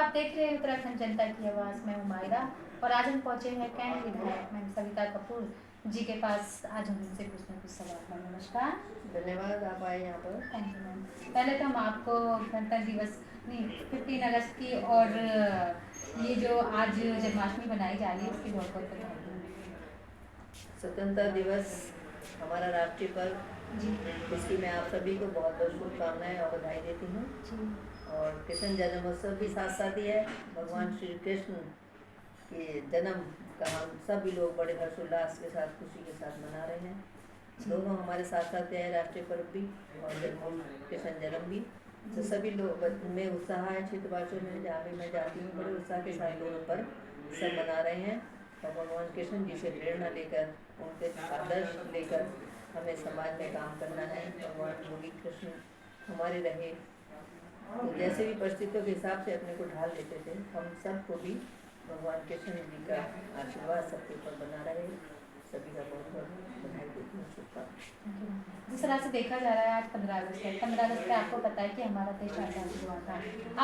आप देख रहे हैं उत्तराखंड जनता की आवाज़। मैं हूँ मायरा और आज हम पहुँचे हैं कैंट विधायक मैम सविता कपूर जी के पास। आज हम उनसे कुछ न कुछ सवाल। मैम नमस्कार। धन्यवाद आप आए यहाँ पर। Thank you ma'am. पहले तो हम आपको गणतंत्र दिवस नहीं 15 अगस्त की और ये जो आज जन्माष्टमी बनाई जा रही है उसकी बहुत बहुत बधाई। स्वतंत्रता दिवस हमारा राष्ट्रीय पर्व जी इसकी मैं आप सभी को बहुत बहुत शुभकामनाएं और बधाई देती हूँ। जी और कृष्ण जन्मोत्सव भी साथ साथ ही है। भगवान श्री कृष्ण के जन्म का हम सभी लोग बड़े हर्षोल्लास के साथ खुशी के साथ मना रहे हैं। दोनों हमारे साथ साथ है, राष्ट्रीय पर्व भी और कृष्ण जन्म भी। तो सभी लोग में उत्साह है। क्षेत्रवासियों में जहाँ भी मैं जाती हूँ बड़े उत्साह के साथ दोनों पर्व सब मना रहे हैं। और भगवान कृष्ण जी से प्रेरणा लेकर उनके आदर्श लेकर हमें समाज में काम करना है। भगवान योगी कृष्ण हमारे रहे तो जैसे भी परिस्थितियों के हिसाब से अपने को ढाल लेते थे, हम सबको भी भगवान कृष्ण जी का आशीर्वाद सबके ऊपर बना रहे। सभी का बहुत बहुत बधाई देती हूँ, शुभकामनाएं। जिस तरह से देखा जा रहा है आज 15 अगस्त है। 15 अगस्त पे आपको पता है कि हमारा देश आज़ाद हुआ था।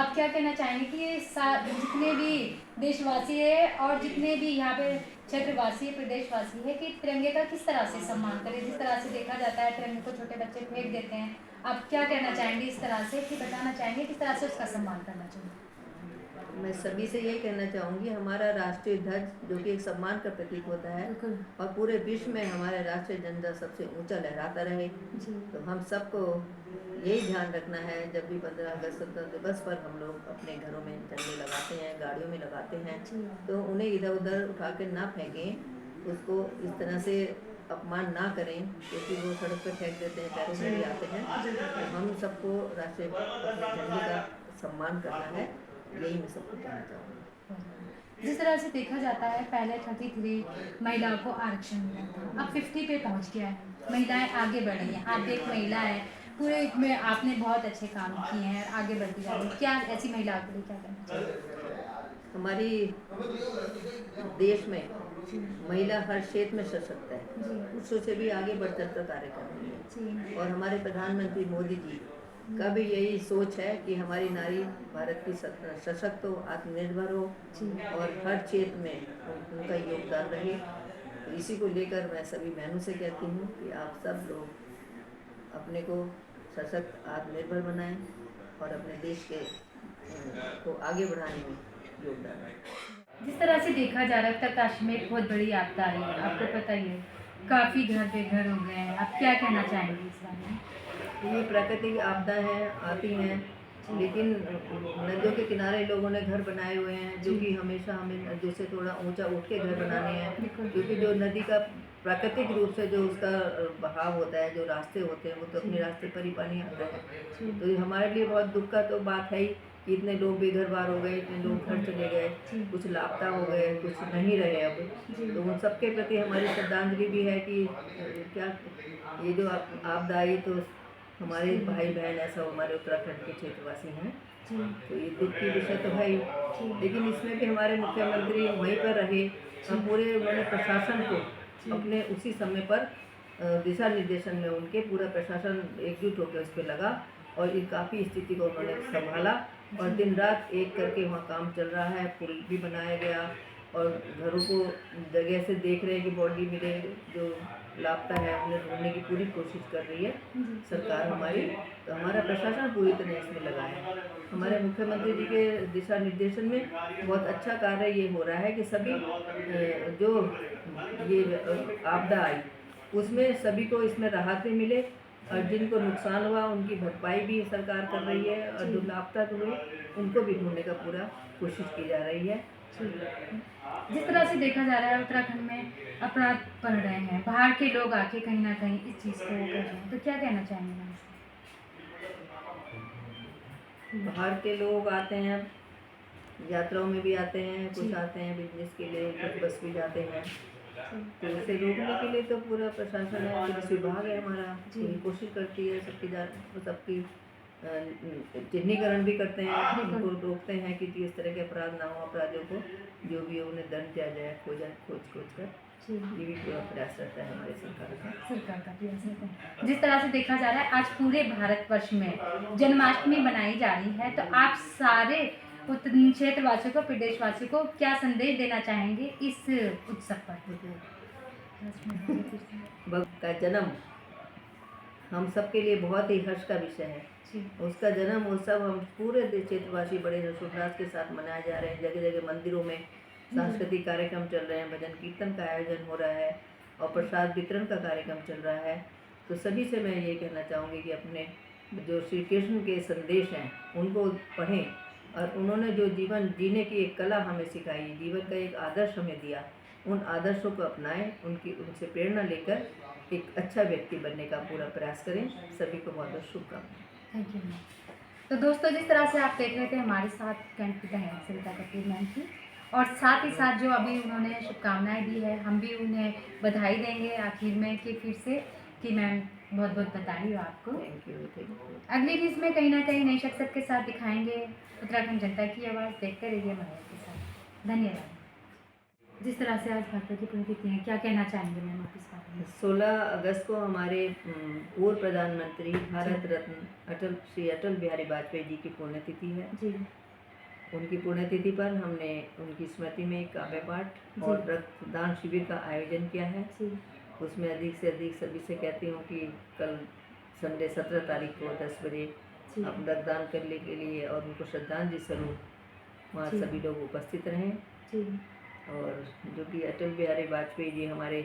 आप क्या कहना चाहेंगे कि ये जितने भी देशवासी है और जितने भी यहाँ पे क्षेत्रवासी प्रदेशवासी है कि तिरंगे का किस तरह से सम्मान करें? जिस तरह से देखा जाता है तिरंगे को छोटे बच्चे फेंक देते हैं। आप क्या कहना चाहेंगे इस तरह से कि बताना चाहेंगे किस तरह से उसका सम्मान करना चाहिए? मैं सभी से यही कहना चाहूँगी, हमारा राष्ट्रीय ध्वज जो कि एक सम्मान का प्रतीक होता है और पूरे विश्व में हमारा राष्ट्रीय झंडा सबसे ऊंचा लहराता रहे। तो हम सबको यही ध्यान रखना है। जब भी 15 अगस्त स्वतंत्रता दिवस पर हम लोग अपने घरों में झंडे लगाते हैं, गाड़ियों में लगाते हैं, तो उन्हें इधर उधर उठा कर ना फेंकें, उसको इस तरह से अपमान ना करें, क्योंकि वो सड़क पर फेंक देते हैं, पैरों में भी आते हैं। तो हम सबको राष्ट्रीय अपने झंडे का सम्मान करना है, यही मैं सबको कहना चाहूँगी। जिस तरह से देखा जाता है पहले 33 महिलाओं को आरक्षण मिला था, अब 50 पे पहुंच गया है। महिलाएं आगे बढ़ रही हैं। आप एक महिला है, पूरे में आपने बहुत अच्छे काम किए हैं, आगे बढ़ती जा रही है। क्या ऐसी महिलाओं के लिए क्या करना चाहिए? हमारी देश में महिला हर क्षेत्र में सशक्त है, पुरुषों से भी आगे बढ़ चढ़ कर कार्य कर रही है। और हमारे प्रधानमंत्री मोदी जी का भी यही सोच है कि हमारी नारी भारत की सशक्त हो, आत्मनिर्भर हो और हर क्षेत्र में उनका योगदान रहे। तो इसी को लेकर मैं सभी बहनों से कहती हूँ कि आप सब लोग अपने को सशक्त आत्मनिर्भर बनाएं और अपने देश के को आगे बढ़ाने में योगदान दें। जिस तरह से देखा जा रहा है उत्तरकाशी में एक बहुत बड़ी आपदा आई है, आपको पता ही है, काफ़ी घर बेघर हो गए हैं। आप क्या कहना चाहेंगे इस बारे में? ये प्राकृतिक आपदा है, आती हैं, लेकिन नदियों के किनारे लोगों ने घर बनाए हुए हैं, जो कि हमेशा हमें नदियों से थोड़ा ऊंचा उठ के घर बनाने हैं, क्योंकि जो नदी का प्राकृतिक रूप से जो उसका बहाव होता है, जो रास्ते होते हैं, वो तो अपने रास्ते पर ही पानी आता है। तो ये हमारे लिए बहुत दुख का तो बात है ही कि इतने लोग बेघर हो गए, इतने लोग घर चले गए, कुछ लापता हो गए, कुछ नहीं रहे अब। तो उन सबके प्रति हमारी श्रद्धांजलि भी है कि क्या ये जो आपदा आई तो हमारे भाई बहन ऐसा हमारे उत्तराखंड के क्षेत्रवासी हैं, तो ये दुख की विषय तो है ही। लेकिन इसमें भी हमारे मुख्यमंत्री वहीं पर रहे और पूरे उन्होंने प्रशासन को अपने उसी समय पर दिशा निर्देशन में उनके पूरा प्रशासन एकजुट होकर उस पर लगा और ये काफ़ी स्थिति को उन्होंने संभाला और दिन रात एक करके वहाँ काम चल रहा है। पुल भी बनाया गया और घरों को जगह से देख रहे हैं कि बॉडी मिले, जो लापता है उन्हें ढूंढने की पूरी कोशिश कर रही है सरकार हमारी। तो हमारा प्रशासन पूरी तरह इसमें लगा है। हमारे मुख्यमंत्री जी के दिशा निर्देशन में बहुत अच्छा कार्य ये हो रहा है कि सभी जो ये आपदा आई उसमें सभी को इसमें राहतें मिले और जिनको नुकसान हुआ उनकी भरपाई भी सरकार कर रही है और जो लापता हुए उनको भी ढूंढने का पूरा कोशिश की जा रही है। जिस तरह से देखा जा रहा है उत्तराखंड में अपराध बढ़ रहे हैं, बाहर के लोग आके कहीं ना कहीं इस चीज़ को वो कर रहे हैं, तो क्या कहना चाहेंगे? बाहर के लोग आते हैं, यात्राओं में भी आते हैं, कुछ आते हैं बिजनेस के लिए, कुछ बस भी जाते हैं। तो इसे रोकने के लिए तो पूरा प्रशासन है, पुलिस विभाग है हमारा, पूरी कोशिश करती है, सबकी चिन्हीकरण भी करते हैं, उनको रोकते हैं कि इस तरह के अपराध ना हो, अपराधियों को जो भी है उन्हें दंड दिया जाए, खोज कर। ये भी पूरा प्रयास रहता है हमारे सरकार का प्रयास रहता है। जिस तरह से देखा जा रहा है आज पूरे भारतवर्ष में जन्माष्टमी बनाई जा रही है, तो आप सारे क्षेत्रवासियों को, प्रदेशवासियों को क्या संदेश देना चाहेंगे इस उत्सव पर? भक्त का जन्म हम सबके लिए बहुत ही हर्ष का विषय है। जी उसका जन्म उत्सव हम पूरे क्षेत्रवासी बड़े हर्षोल्लास के साथ मनाए जा रहे हैं। जगह जगह मंदिरों में सांस्कृतिक कार्यक्रम चल रहे हैं, भजन कीर्तन का आयोजन हो रहा है और प्रसाद वितरण का कार्यक्रम चल रहा है। तो सभी से मैं ये कहना चाहूँगी कि अपने जो श्री कृष्ण के संदेश हैं उनको पढ़ें और उन्होंने जो जीवन जीने की एक कला हमें सिखाई, जीवन का एक आदर्श हमें दिया, उन आदर्शों को अपनाएं, उनसे प्रेरणा लेकर एक अच्छा व्यक्ति बनने का पूरा प्रयास करें। सभी को बहुत बहुत शुभकामनाएं। Thank you ma'am. तो दोस्तों, जिस तरह से आप देख रहे थे हमारे साथ कैंट पिता हैं सरिता कपूर मैम की, और साथ ही साथ जो अभी उन्होंने शुभकामनाएं दी है, हम भी उन्हें बधाई देंगे आखिर में कि फिर से कि मैम बहुत बहुत बधाई हो आपको। Thank you. अगली रील्स में कहीं ना कहीं नई शख्सियत के साथ दिखाएंगे उत्तराखंड जनता की आवाज़। देखते रहिए हमारे के साथ। धन्यवाद। जिस तरह से आज भाजपा की पुण्यतिथि है, क्या कहना चाहेंगे मैम आप इस बारे में? 16 अगस्त को हमारे पूर्व प्रधानमंत्री भारत रत्न श्री अटल बिहारी वाजपेयी जी की पुण्यतिथि है। जी। उनकी पुण्यतिथि पर हमने उनकी स्मृति में एक काव्य पाठ और रक्तदान शिविर का आयोजन किया है। जी। उसमें अधिक से अधिक सभी से कहती हूँ कि कल संडे 17 तारीख को 10 बजे आप रक्तदान करने के लिए और उनको श्रद्धांजलि स्वरूप वहाँ सभी लोग उपस्थित रहें। जी। और जो कि अटल बिहारी वाजपेयी जी हमारे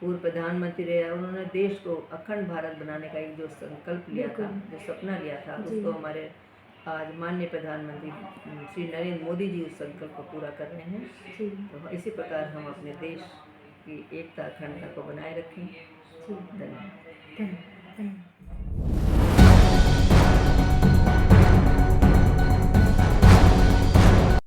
पूर्व प्रधानमंत्री रहे, उन्होंने देश को अखंड भारत बनाने का एक जो संकल्प लिया था, जो सपना लिया था, उसको हमारे आज माननीय प्रधानमंत्री श्री नरेंद्र मोदी जी उस संकल्प को पूरा कर रहे हैं। तो इसी प्रकार हम अपने देश की एकता अखंडता को बनाए रखें। धन्यवाद।